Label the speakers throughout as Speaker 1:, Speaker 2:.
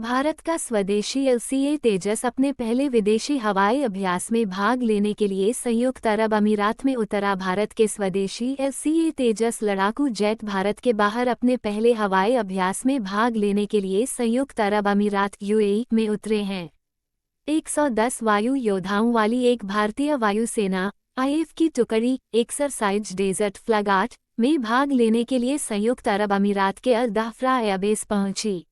Speaker 1: भारत का स्वदेशी LCA तेजस अपने पहले विदेशी हवाई अभ्यास में भाग लेने के लिए संयुक्त अरब अमीरात में उतरा। भारत के स्वदेशी LCA तेजस लड़ाकू जेट भारत के बाहर अपने पहले हवाई अभ्यास में भाग लेने के लिए संयुक्त अरब अमीरात UAE में उतरे हैं। 110 वायु योद्धाओं वाली एक भारतीय वायुसेना IAF की टुकड़ी एक्सरसाइज डेजर्ट फ्लैगाट में भाग लेने के लिए संयुक्त अरब अमीरात के अल दफ्रा एयरबेस पहुंची।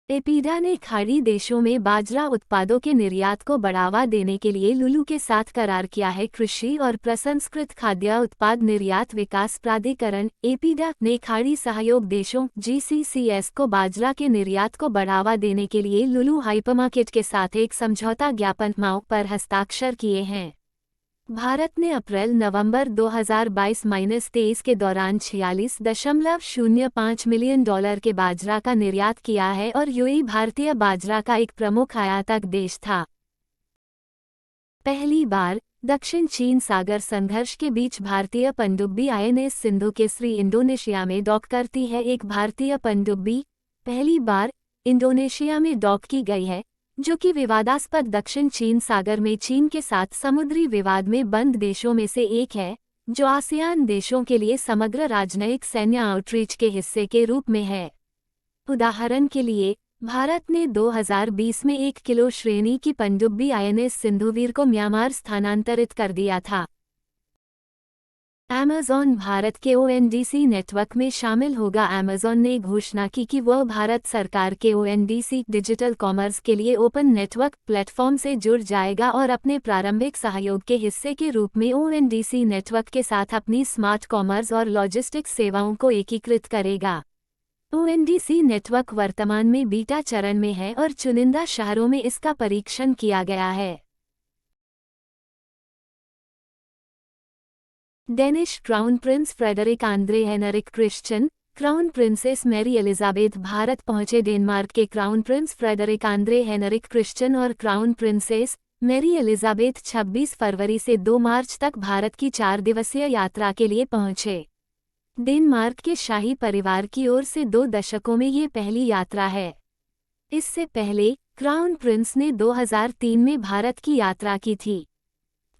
Speaker 1: एपीडा ने खाड़ी देशों में बाजरा उत्पादों के निर्यात को बढ़ावा देने के लिए लुलू के साथ करार किया है। कृषि और प्रसंस्कृत खाद्य उत्पाद निर्यात विकास प्राधिकरण एपीडा ने खाड़ी सहयोग देशों GCCs को बाजरा के निर्यात को बढ़ावा देने के लिए लुलू हाइपरमार्केट के साथ एक समझौता ज्ञापन MoU पर हस्ताक्षर किए हैं। भारत ने अप्रैल-नवंबर 2022-23 के दौरान $46.05 मिलियन के बाजरा का निर्यात किया है और UAE भारतीय बाजरा का एक प्रमुख आयातक देश था। पहली बार दक्षिण चीन सागर संघर्ष के बीच भारतीय पनडुब्बी INS सिंधु केसरी इंडोनेशिया में डॉक करती है। एक भारतीय पनडुब्बी पहली बार इंडोनेशिया में डॉक की गई है, जो कि विवादास्पद दक्षिण चीन सागर में चीन के साथ समुद्री विवाद में बंद देशों में से एक है, जो आसियान देशों के लिए समग्र राजनयिक सैन्य आउटरीच के हिस्से के रूप में है। उदाहरण के लिए, भारत ने 2020 में 1 किलो श्रेणी की पनडुब्बी INS सिंधुवीर को म्यांमार स्थानांतरित कर दिया था। अमेज़न भारत के ONDC नेटवर्क में शामिल होगा। अमेज़न ने घोषणा की कि वह भारत सरकार के ONDC डिजिटल कॉमर्स के लिए ओपन नेटवर्क प्लेटफॉर्म से जुड़ जाएगा और अपने प्रारंभिक सहयोग के हिस्से के रूप में ONDC नेटवर्क के साथ अपनी स्मार्ट कॉमर्स और लॉजिस्टिक्स सेवाओं को एकीकृत करेगा। ONDC नेटवर्क वर्तमान में बीटा चरण में है और चुनिंदा शहरों में इसका परीक्षण किया गया है। Danish crown prince Frederik Andre Henrik Christian crown princess Mary Elizabeth Bharat पहुंचे। डेनमार्क के crown prince Frederik Andre Henrik Christian और क्राउन प्रिंसेस मैरी एलिजाबेथ 26 फरवरी से 2 मार्च तक भारत की 4 दिवसीय यात्रा के लिए पहुंचे। डेनमार्क के शाही परिवार की ओर से 2 दशकों में ये पहली यात्रा है। इससे पहले क्राउन प्रिंस ने 2003 में भारत की यात्रा की थी।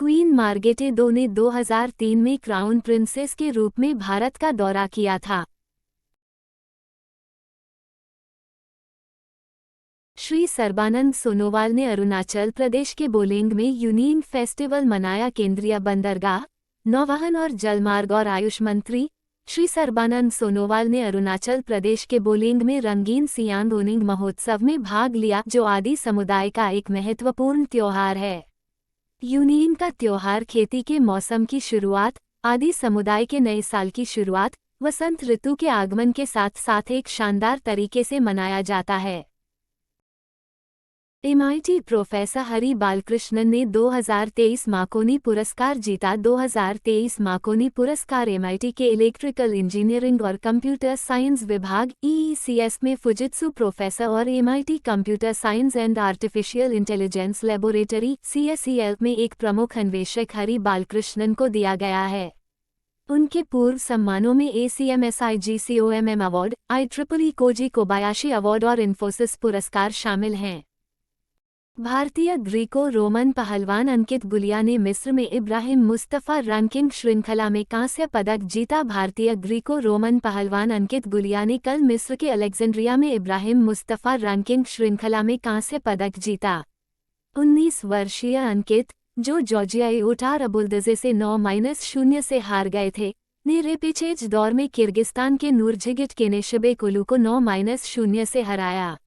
Speaker 1: क्वीन मार्गरेट II ने 2003 में क्राउन प्रिंसेस के रूप में भारत का दौरा किया था। श्री सर्बानंद सोनोवाल ने अरुणाचल प्रदेश के बोलेंग में यूनियन फेस्टिवल मनाया। केंद्रीय बंदरगाह, नौवहन और जलमार्ग और आयुष मंत्री श्री सर्बानंद सोनोवाल ने अरुणाचल प्रदेश के बोलेंग में रंगीन सियांग ओनिंग महोत्सव में भाग लिया, जो आदि समुदाय का एक महत्वपूर्ण त्योहार है। यूनियन का त्योहार खेती के मौसम की शुरुआत, आदि समुदाय के नए साल की शुरुआत, वसंत ऋतु के आगमन के साथ साथ एक शानदार तरीके से मनाया जाता है। MIT प्रोफेसर हरि बालकृष्णन ने 2023 मार्कोनी पुरस्कार जीता। 2023 मार्कोनी पुरस्कार MIT के इलेक्ट्रिकल इंजीनियरिंग और कंप्यूटर साइंस विभाग EECS में फुजित्सु प्रोफेसर और MIT computer science and artificial intelligence laboratory CSEL में एक प्रमुख अन्वेषक हरि बालकृष्णन को दिया गया है। उनके पूर्व सम्मानों में ACMSIGCOMM award, IEEE Koji Kobayashi award और इन्फोसिस पुरस्कार शामिल हैं। भारतीय ग्रीको रोमन पहलवान अंकित गुलिया ने मिस्र में इब्राहिम मुस्तफ़ा रैंकिंग श्रृंखला में कांस्य पदक जीता। भारतीय ग्रीको रोमन पहलवान अंकित गुलिया ने कल मिस्र के अलेक्जेंड्रिया में इब्राहिम मुस्तफ़ा रैंकिंग श्रृंखला में कांस्य पदक जीता। 19 वर्षीय अंकित, जो जॉर्जियाई ओटार अबुल्दजे से 9-0 से हार गए थे, ने रेपेचेज दौर में किर्गिस्तान के नूरजिगिट केनेशबेकुलू को 9-0 से हराया।